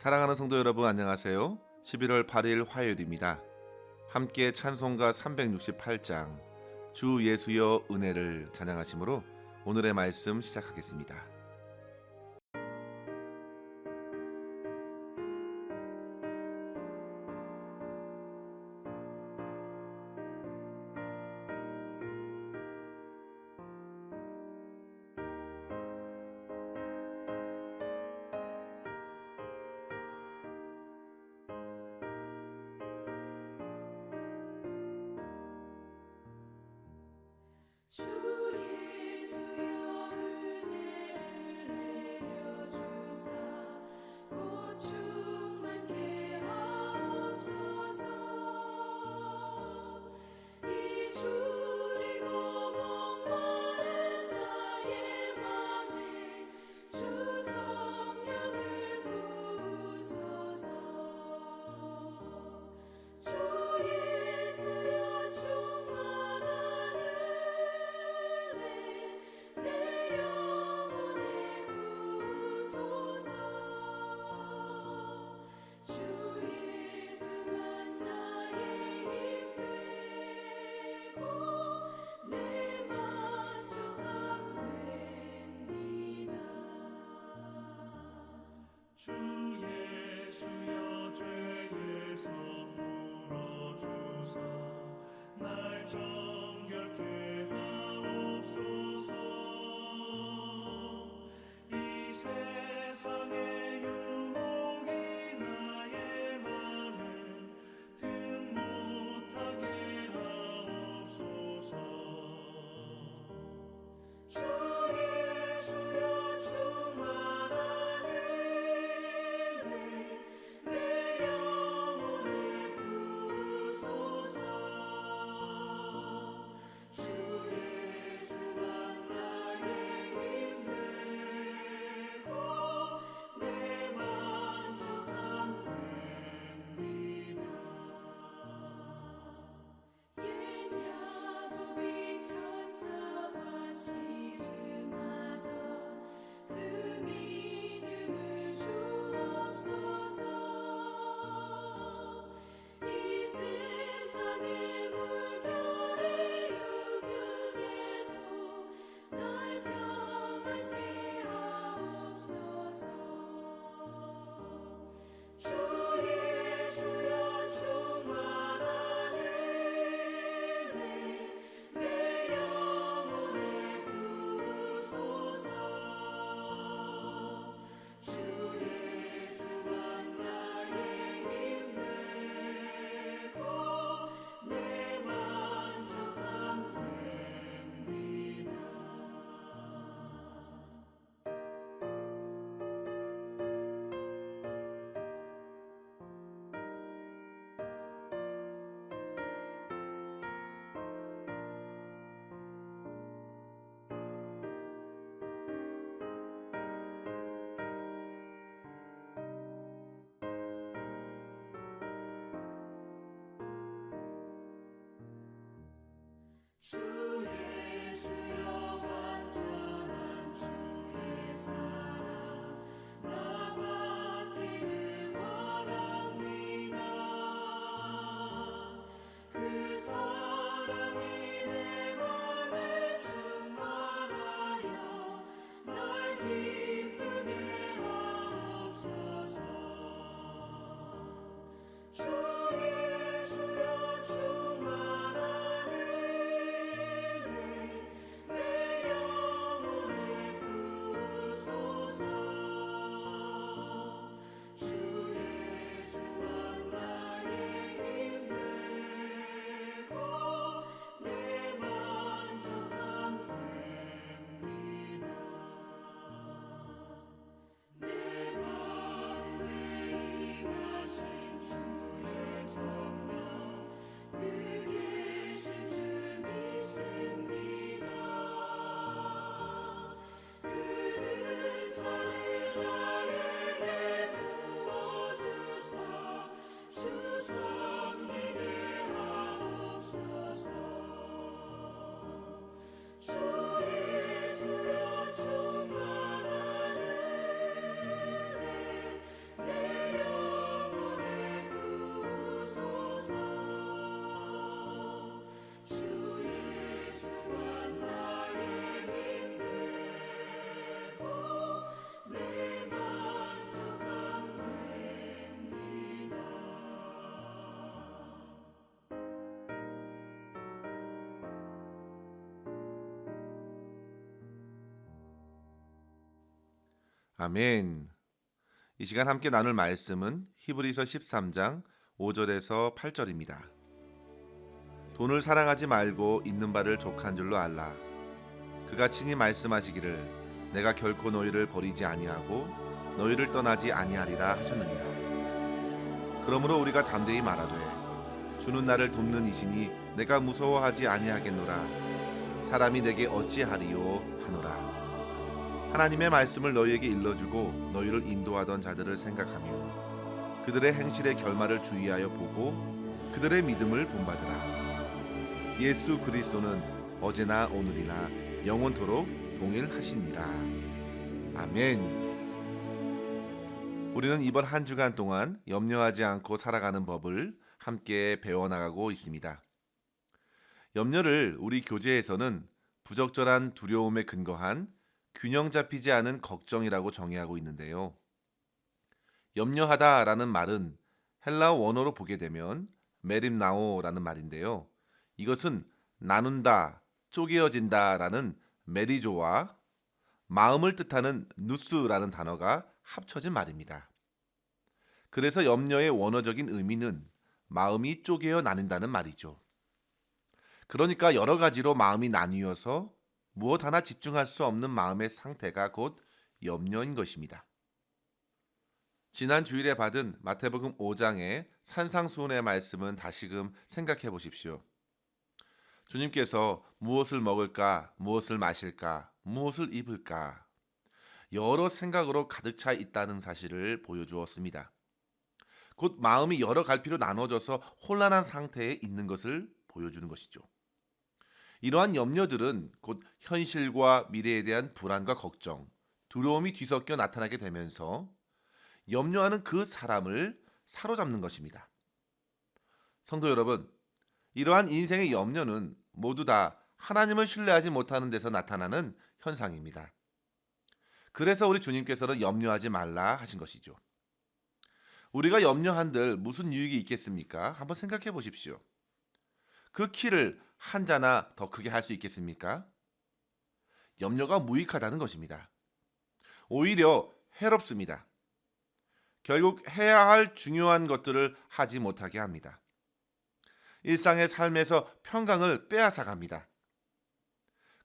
사랑하는 성도 여러분, 안녕하세요. 11월 8일 화요일입니다. 함께 찬송가 368장 주 예수여 은혜를 찬양하심으로 오늘의 말씀 시작하겠습니다. 주 예수여 은혜를 내려주사 곧 충만케 하옵소서. 이 주리고 목마른 나의 맘에 주 성령을 부으소서. 주 예수여 충만한 내 영혼에 부으소서. 주 예수만 나의 힘 되고 내 만족함 됩니다. 주 예수여 죄에서 풀어주사 날 정결케 하옵소서. 이 세상의 유혹이 나의 맘을 틈 못하게 하옵소서. 주 예수여 충만한 은혜 내 영혼에 부으소서. 주 예수만 나의 힘 되고 내 만족함 됩니다. 옛 야곱이 천사와 씨름하던 그 믿음을 주옵소서. 이 세상의 물결의 유혹에도 날 평안케 하옵소서. 주 예수여 충만한 은혜 내 영혼에 부으소서. 주 예수만 나의 힘 되고 내 만족함 됩니다. 주 예수여 완전한 주의 사랑 나 받기를 원합니다. 그 사랑이 내 맘에 충만하여 날 기쁘게 하옵소서. 주 예수여 충만한 은혜 내 영혼에 부으소서. 주 예수만 나의 힘 되고 내 만족함 됩니다. 내 마음에 임하신 주의 아멘. 이 시간 함께 나눌 말씀은 히브리서 13장 5절에서 8절입니다. 돈을 사랑하지 말고 있는 바를 족한 줄로 알라. 그가 친히 말씀하시기를 내가 결코 너희를 버리지 아니하고 너희를 떠나지 아니하리라 하셨느니라. 그러므로 우리가 담대히 말하되 주는 나를 돕는 이시니 내가 무서워하지 아니하겠노라. 사람이 내게 어찌하리요 하노라. 하나님의 말씀을 너희에게 일러주고 너희를 인도하던 자들을 생각하며 그들의 행실의 결말을 주의하여 보고 그들의 믿음을 본받으라. 예수 그리스도는 어제나 오늘이나 영원토록 동일하시니라. 아멘. 우리는 이번 한 주간 동안 염려하지 않고 살아가는 법을 함께 배워나가고 있습니다. 염려를 우리 교재에서는 부적절한 두려움에 근거한 균형 잡히지 않은 걱정이라고 정의하고 있는데요. 염려하다라는 말은 헬라어 원어로 보게 되면 메림나오라는 말인데요. 이것은 나눈다, 쪼개어진다라는 메리조와 마음을 뜻하는 누스라는 단어가 합쳐진 말입니다. 그래서 염려의 원어적인 의미는 마음이 쪼개어 나뉜다는 말이죠. 그러니까 여러 가지로 마음이 나뉘어서 무엇 하나 집중할 수 없는 마음의 상태가 곧 염려인 것입니다. 지난 주일에 받은 마태복음 5장의 산상수훈의 말씀은 다시금 생각해 보십시오. 주님께서 무엇을 먹을까, 무엇을 마실까, 무엇을 입을까 여러 생각으로 가득 차 있다는 사실을 보여주었습니다. 곧 마음이 여러 갈피로 나눠져서 혼란한 상태에 있는 것을 보여주는 것이죠. 이러한 염려들은 곧 현실과 미래에 대한 불안과 걱정, 두려움이 뒤섞여 나타나게 되면서 염려하는 그 사람을 사로잡는 것입니다. 성도 여러분, 이러한 인생의 염려는 모두 다 하나님을 신뢰하지 못하는 데서 나타나는 현상입니다. 그래서 우리 주님께서는 염려하지 말라 하신 것이죠. 우리가 염려한들 무슨 유익이 있겠습니까? 한번 생각해 보십시오. 그 키를 한 자나 더 크게 할 수 있겠습니까? 염려가 무익하다는 것입니다. 오히려 해롭습니다. 결국 해야 할 중요한 것들을 하지 못하게 합니다. 일상의 삶에서 평강을 빼앗아갑니다.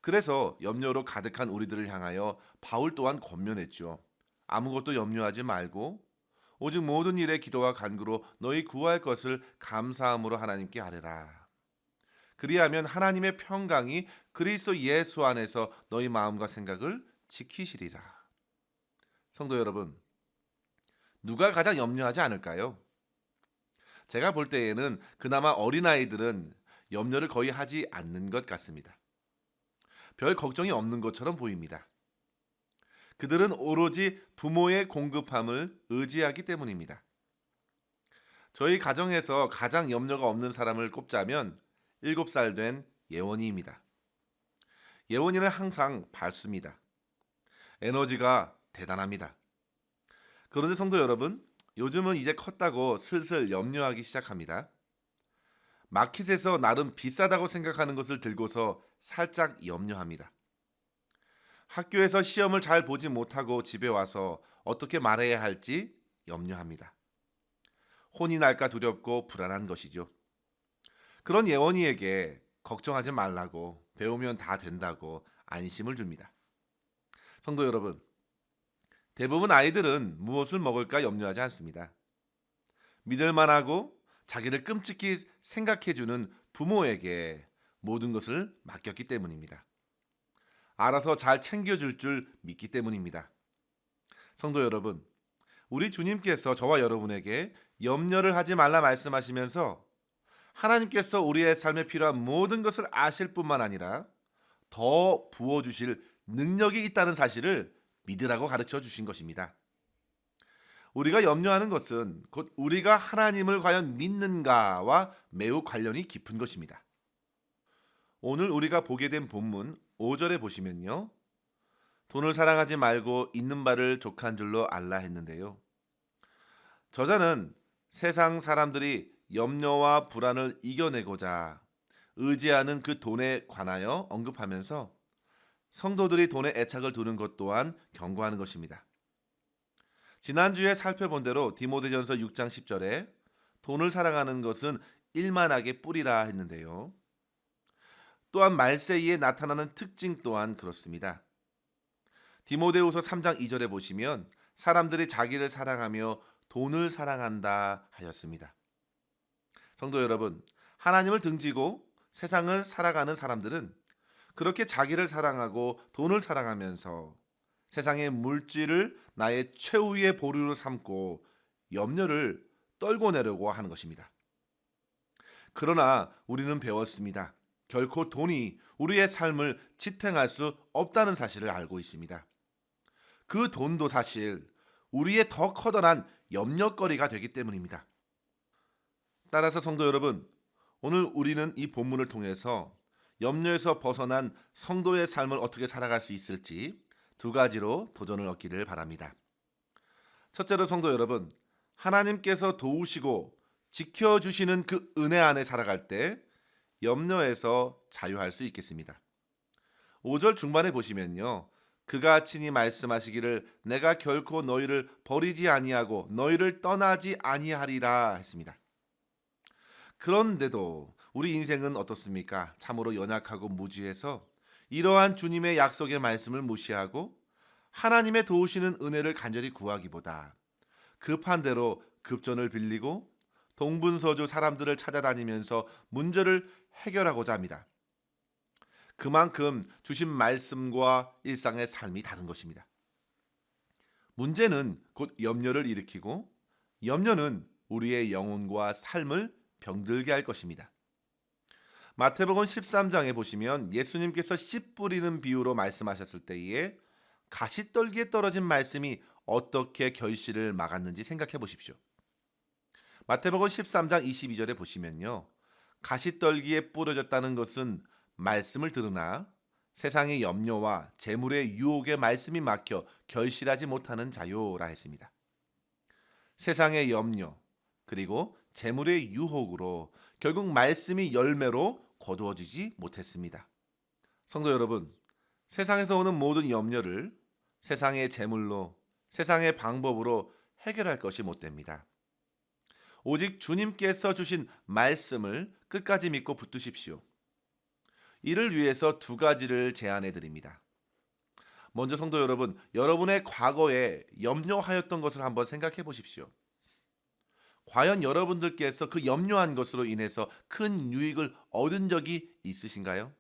그래서 염려로 가득한 우리들을 향하여 바울 또한 권면했죠. 아무것도 염려하지 말고 오직 모든 일에 기도와 간구로 너희 구할 것을 감사함으로 하나님께 아뢰라. 그리하면 하나님의 평강이 그리스도 예수 안에서 너희 마음과 생각을 지키시리라. 성도 여러분, 누가 가장 염려하지 않을까요? 제가 볼 때에는 그나마 어린아이들은 염려를 거의 하지 않는 것 같습니다. 별 걱정이 없는 것처럼 보입니다. 그들은 오로지 부모의 공급함을 의지하기 때문입니다. 저희 가정에서 가장 염려가 없는 사람을 꼽자면 7살 된 예원이입니다. 예원이는 항상 밝습니다. 에너지가 대단합니다. 그런데 성도 여러분, 요즘은 이제 컸다고 슬슬 염려하기 시작합니다. 마켓에서 나름 비싸다고 생각하는 것을 들고서 살짝 염려합니다. 학교에서 시험을 잘 보지 못하고 집에 와서 어떻게 말해야 할지 염려합니다. 혼이 날까 두렵고 불안한 것이죠. 그런 예원이에게 걱정하지 말라고, 배우면 다 된다고 안심을 줍니다. 성도 여러분, 대부분 아이들은 무엇을 먹을까 염려하지 않습니다. 믿을만하고 자기를 끔찍히 생각해주는 부모에게 모든 것을 맡겼기 때문입니다. 알아서 잘 챙겨줄 줄 믿기 때문입니다. 성도 여러분, 우리 주님께서 저와 여러분에게 염려를 하지 말라 말씀하시면서 하나님께서 우리의 삶에 필요한 모든 것을 아실 뿐만 아니라 더 부어주실 능력이 있다는 사실을 믿으라고 가르쳐 주신 것입니다. 우리가 염려하는 것은 곧 우리가 하나님을 과연 믿는가와 매우 관련이 깊은 것입니다. 오늘 우리가 보게 된 본문 5절에 보시면요, 돈을 사랑하지 말고 있는 바를 족한 줄로 알라 했는데요. 저자는 세상 사람들이 염려와 불안을 이겨내고자 의지하는 그 돈에 관하여 언급하면서 성도들이 돈에 애착을 두는 것 또한 경고하는 것입니다. 지난주에 살펴본 대로 디모데전서 6장 10절에 돈을 사랑하는 것은 일만하게 뿌리라 했는데요. 또한 말세이에 나타나는 특징 또한 그렇습니다. 디모데후서 3장 2절에 보시면 사람들이 자기를 사랑하며 돈을 사랑한다 하였습니다. 성도 여러분, 하나님을 등지고 세상을 살아가는 사람들은 그렇게 자기를 사랑하고 돈을 사랑하면서 세상의 물질을 나의 최후의 보루로 삼고 염려를 떨고 내려고 하는 것입니다. 그러나 우리는 배웠습니다. 결코 돈이 우리의 삶을 지탱할 수 없다는 사실을 알고 있습니다. 그 돈도 사실 우리의 더 커다란 염려거리가 되기 때문입니다. 따라서 성도 여러분, 오늘 우리는 이 본문을 통해서 염려에서 벗어난 성도의 삶을 어떻게 살아갈 수 있을지 두 가지로 도전을 얻기를 바랍니다. 첫째로 성도 여러분, 하나님께서 도우시고 지켜주시는 그 은혜 안에 살아갈 때 염려에서 자유할 수 있겠습니다. 5절 중반에 보시면요, 그가 친히 말씀하시기를 내가 결코 너희를 버리지 아니하고 너희를 떠나지 아니하리라 했습니다. 그런데도 우리 인생은 어떻습니까? 참으로 연약하고 무지해서 이러한 주님의 약속의 말씀을 무시하고 하나님의 도우시는 은혜를 간절히 구하기보다 급한 대로 급전을 빌리고 동분서주 사람들을 찾아다니면서 문제를 해결하고자 합니다. 그만큼 주신 말씀과 일상의 삶이 다른 것입니다. 문제는 곧 염려를 일으키고 염려는 우리의 영혼과 삶을 병들게 할 것입니다. 마태복음 13장에 보시면 예수님께서 씨 뿌리는 비유로 말씀하셨을 때에 가시떨기에 떨어진 말씀이 어떻게 결실을 막았는지 생각해 보십시오. 마태복음 13장 22절에 보시면요, 가시떨기에 뿌려졌다는 것은 말씀을 들으나 세상의 염려와 재물의 유혹에 말씀이 막혀 결실하지 못하는 자요라 했습니다. 세상의 염려 그리고 재물의 유혹으로 결국 말씀이 열매로 거두어지지 못했습니다. 성도 여러분, 세상에서 오는 모든 염려를 세상의 재물로, 세상의 방법으로 해결할 것이 못 됩니다. 오직 주님께서 주신 말씀을 끝까지 믿고 붙드십시오. 이를 위해서 두 가지를 제안해 드립니다. 먼저 성도 여러분, 여러분의 과거에 염려하였던 것을 한번 생각해 보십시오. 과연 여러분들께서 그 염려한 것으로 인해서 큰 유익을 얻은 적이 있으신가요?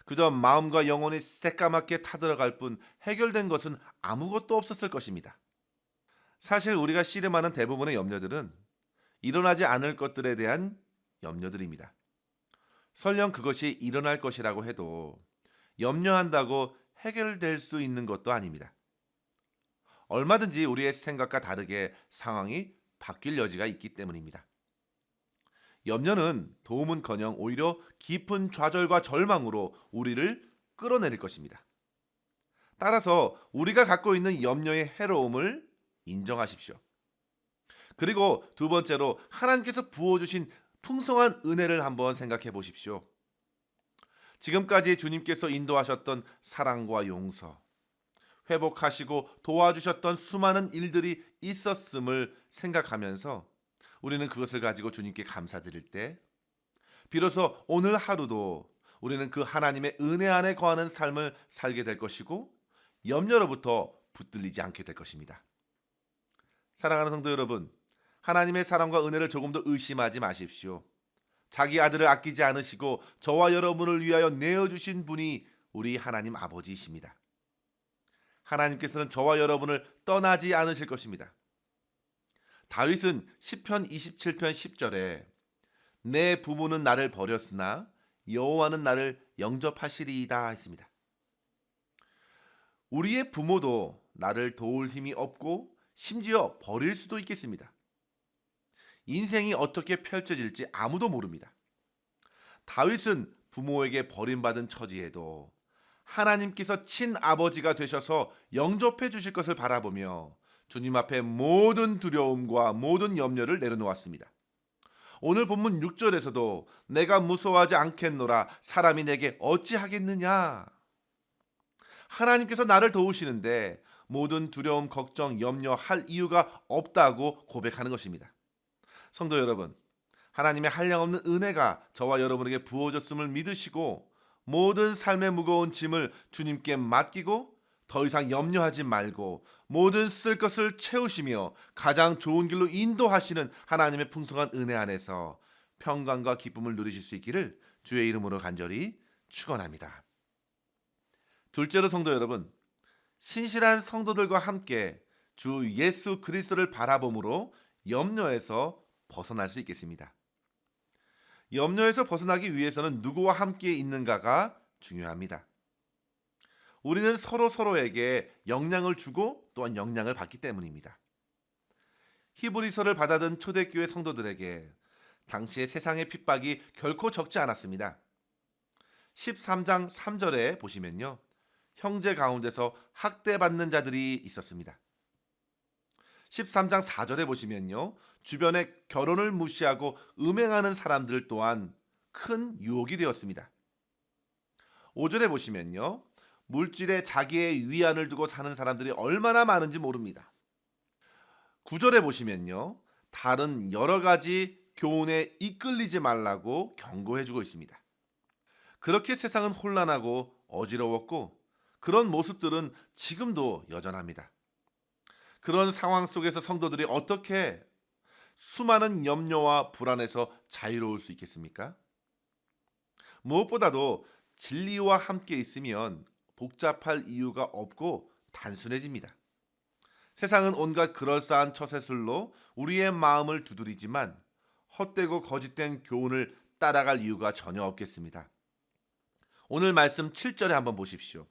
그저 마음과 영혼이 새까맣게 타들어갈 뿐 해결된 것은 아무것도 없었을 것입니다. 사실 우리가 씨름하는 대부분의 염려들은 일어나지 않을 것들에 대한 염려들입니다. 설령 그것이 일어날 것이라고 해도 염려한다고 해결될 수 있는 것도 아닙니다. 얼마든지 우리의 생각과 다르게 상황이 바뀔 여지가 있기 때문입니다. 염려는 도움은커녕 오히려 깊은 좌절과 절망으로 우리를 끌어내릴 것입니다. 따라서 우리가 갖고 있는 염려의 해로움을 인정하십시오. 그리고 두 번째로 하나님께서 부어주신 풍성한 은혜를 한번 생각해 보십시오. 지금까지 주님께서 인도하셨던 사랑과 용서, 회복하시고 도와주셨던 수많은 일들이 있었음을 생각하면서 우리는 그것을 가지고 주님께 감사드릴 때 비로소 오늘 하루도 우리는 그 하나님의 은혜 안에 거하는 삶을 살게 될 것이고 염려로부터 붙들리지 않게 될 것입니다. 사랑하는 성도 여러분, 하나님의 사랑과 은혜를 조금 더 의심하지 마십시오. 자기 아들을 아끼지 않으시고 저와 여러분을 위하여 내어주신 분이 우리 하나님 아버지이십니다. 하나님께서는 저와 여러분을 떠나지 않으실 것입니다. 다윗은 시편 27편 10절에 내 부모는 나를 버렸으나 여호와는 나를 영접하시리이다 했습니다. 우리의 부모도 나를 도울 힘이 없고 심지어 버릴 수도 있겠습니다. 인생이 어떻게 펼쳐질지 아무도 모릅니다. 다윗은 부모에게 버림받은 처지에도 하나님께서 친아버지가 되셔서 영접해 주실 것을 바라보며 주님 앞에 모든 두려움과 모든 염려를 내려놓았습니다. 오늘 본문 6절에서도 내가 무서워하지 않겠노라 사람이 내게 어찌하겠느냐. 하나님께서 나를 도우시는데 모든 두려움, 걱정, 염려할 이유가 없다고 고백하는 것입니다. 성도 여러분, 하나님의 한량없는 은혜가 저와 여러분에게 부어졌음을 믿으시고 모든 삶의 무거운 짐을 주님께 맡기고 더 이상 염려하지 말고 모든 쓸 것을 채우시며 가장 좋은 길로 인도하시는 하나님의 풍성한 은혜 안에서 평강과 기쁨을 누리실 수 있기를 주의 이름으로 간절히 축원합니다. 둘째로 성도 여러분, 신실한 성도들과 함께 주 예수 그리스도를 바라봄으로 염려에서 벗어날 수 있겠습니다. 염려에서 벗어나기 위해서는 누구와 함께 있는가가 중요합니다. 우리는 서로에게 영향을 주고 또한 영향을 받기 때문입니다. 히브리서를 받아든 초대교회 성도들에게 당시의 세상의 핍박이 결코 적지 않았습니다. 13장 3절에 보시면요, 형제 가운데서 학대받는 자들이 있었습니다. 13장 4절에 보시면요, 주변에 결혼을 무시하고 음행하는 사람들 또한 큰 유혹이 되었습니다. 5절에 보시면요, 물질에 자기의 위안을 두고 사는 사람들이 얼마나 많은지 모릅니다. 9절에 보시면요, 다른 여러 가지 교훈에 이끌리지 말라고 경고해주고 있습니다. 그렇게 세상은 혼란하고 어지러웠고 그런 모습들은 지금도 여전합니다. 그런 상황 속에서 성도들이 어떻게 수많은 염려와 불안에서 자유로울 수 있겠습니까? 무엇보다도 진리와 함께 있으면 복잡할 이유가 없고 단순해집니다. 세상은 온갖 그럴싸한 처세술로 우리의 마음을 두드리지만 헛되고 거짓된 교훈을 따라갈 이유가 전혀 없겠습니다. 오늘 말씀 7절에 한번 보십시오.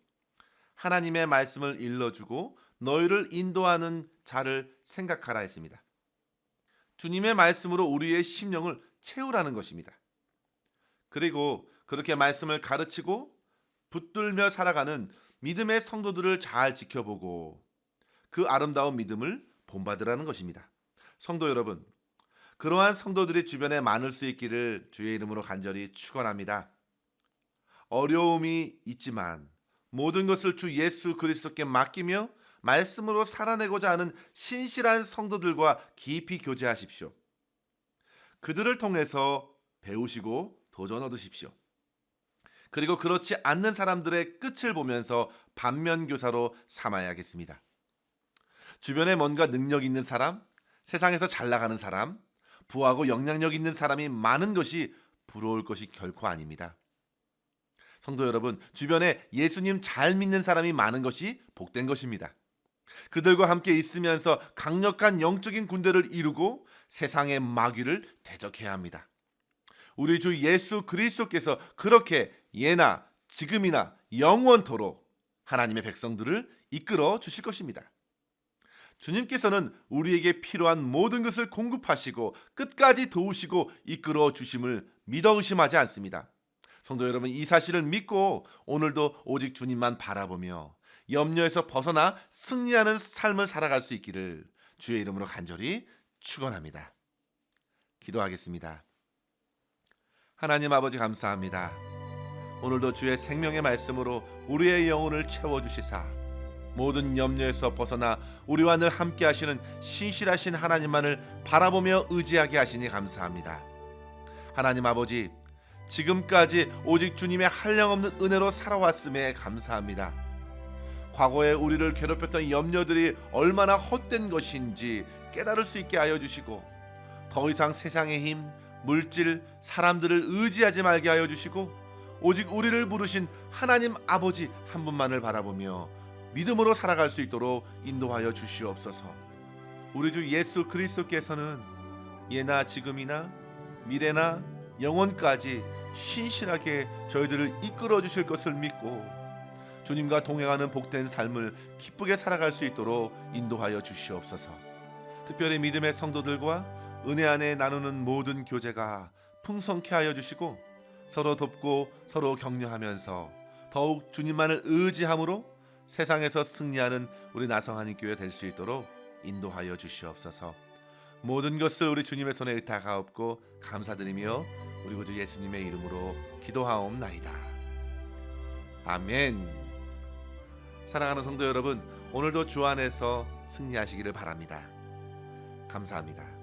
하나님의 말씀을 일러주고 너희를 인도하는 자를 생각하라 했습니다. 주님의 말씀으로 우리의 심령을 채우라는 것입니다. 그리고 그렇게 말씀을 가르치고 붙들며 살아가는 믿음의 성도들을 잘 지켜보고 그 아름다운 믿음을 본받으라는 것입니다. 성도 여러분, 그러한 성도들이 주변에 많을 수 있기를 주의 이름으로 간절히 축원합니다. 어려움이 있지만 모든 것을 주 예수 그리스도께 맡기며 말씀으로 살아내고자 하는 신실한 성도들과 깊이 교제하십시오. 그들을 통해서 배우시고 도전 얻으십시오. 그리고 그렇지 않는 사람들의 끝을 보면서 반면교사로 삼아야겠습니다. 주변에 뭔가 능력 있는 사람, 세상에서 잘 나가는 사람, 부하고 영향력 있는 사람이 많은 것이 부러울 것이 결코 아닙니다. 성도 여러분, 주변에 예수님 잘 믿는 사람이 많은 것이 복된 것입니다. 그들과 함께 있으면서 강력한 영적인 군대를 이루고 세상의 마귀를 대적해야 합니다. 우리 주 예수 그리스도께서 그렇게 예나 지금이나 영원토록 하나님의 백성들을 이끌어 주실 것입니다. 주님께서는 우리에게 필요한 모든 것을 공급하시고 끝까지 도우시고 이끌어 주심을 믿어 의심하지 않습니다. 성도 여러분, 이 사실을 믿고 오늘도 오직 주님만 바라보며 염려에서 벗어나 승리하는 삶을 살아갈 수 있기를 주의 이름으로 간절히 축원합니다. 기도하겠습니다. 하나님 아버지, 감사합니다. 오늘도 주의 생명의 말씀으로 우리의 영혼을 채워주시사 모든 염려에서 벗어나 우리와 늘 함께 하시는 신실하신 하나님만을 바라보며 의지하게 하시니 감사합니다. 하나님 아버지, 지금까지 오직 주님의 한량없는 은혜로 살아왔음에 감사합니다. 과거에 우리를 괴롭혔던 염려들이 얼마나 헛된 것인지 깨달을 수 있게 하여 주시고 더 이상 세상의 힘, 물질, 사람들을 의지하지 말게 하여 주시고 오직 우리를 부르신 하나님 아버지 한 분만을 바라보며 믿음으로 살아갈 수 있도록 인도하여 주시옵소서. 우리 주 예수 그리스도께서는 예나 지금이나 미래나 영원까지 신실하게 저희들을 이끌어 주실 것을 믿고 주님과 동행하는 복된 삶을 기쁘게 살아갈 수 있도록 인도하여 주시옵소서. 특별히 믿음의 성도들과 은혜 안에 나누는 모든 교제가 풍성케 하여 주시고 서로 돕고 서로 격려하면서 더욱 주님만을 의지함으로 세상에서 승리하는 우리 나성하는 교회 될 수 있도록 인도하여 주시옵소서. 모든 것을 우리 주님의 손에 의탁하옵고 감사드리며 우리 구주 예수님의 이름으로 기도하옵나이다. 아멘. 사랑하는 성도 여러분, 오늘도 주 안에서 승리하시기를 바랍니다. 감사합니다.